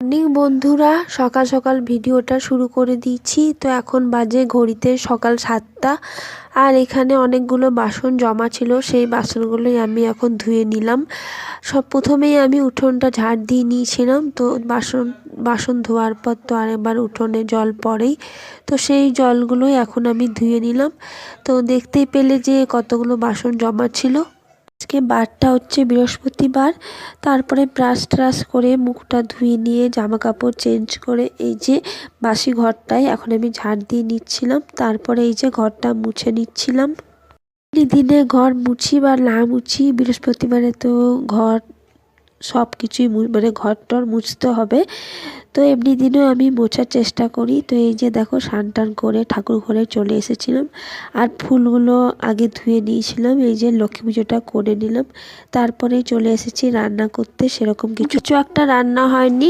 Morning বন্ধুরা, সকাল সকাল ভিডিওটা শুরু করে দিয়েছি। তো এখন বাজে ঘড়িতে সকাল 7টা। আর এখানে অনেকগুলো বাসন জমা ছিল, সেই বাসনগুলোই আমি এখন ধুয়ে নিলাম। প্রথমেই আমি উঠোনটা ঝাড় দিয়ে নিয়েছিলাম। তো বাসন ধোয়ার পর তো আরেকবার উঠোনে জল পড়েই, তো সেই জলগুলোই এখন আমি ধুয়ে নিলাম। তো দেখতেই পেলে যে কতগুলো বাসন জমা ছিল। আজকে বারটা হচ্ছে বৃহস্পতিবার। তারপরে ব্রাশ ট্রাশ করে মুখটা ধুয়ে নিয়ে জামা কাপড় চেঞ্জ করে এই যে বাসি ঘরটায় এখন আমি ঝাড় দিয়ে নিচ্ছিলাম। তারপরে এই যে ঘরটা মুছে নিচ্ছিলাম। দিনে ঘর মুছি বা না মুছি, বৃহস্পতিবারে তো ঘর সব কিছুই মানে ঘর টর মুছতে হবে। তো এমনি দিনেও আমি মোছার চেষ্টা করি। তো এই যে দেখো স্নান টান করে ঠাকুর ঘরে চলে এসেছিলাম। আর ফুলগুলো আগে ধুয়ে নিয়েছিলাম। এই যে লক্ষ্মী পুজোটা করে নিলাম। তারপরে চলে এসেছি রান্না করতে। সেরকম কিছু একটা রান্না হয়নি।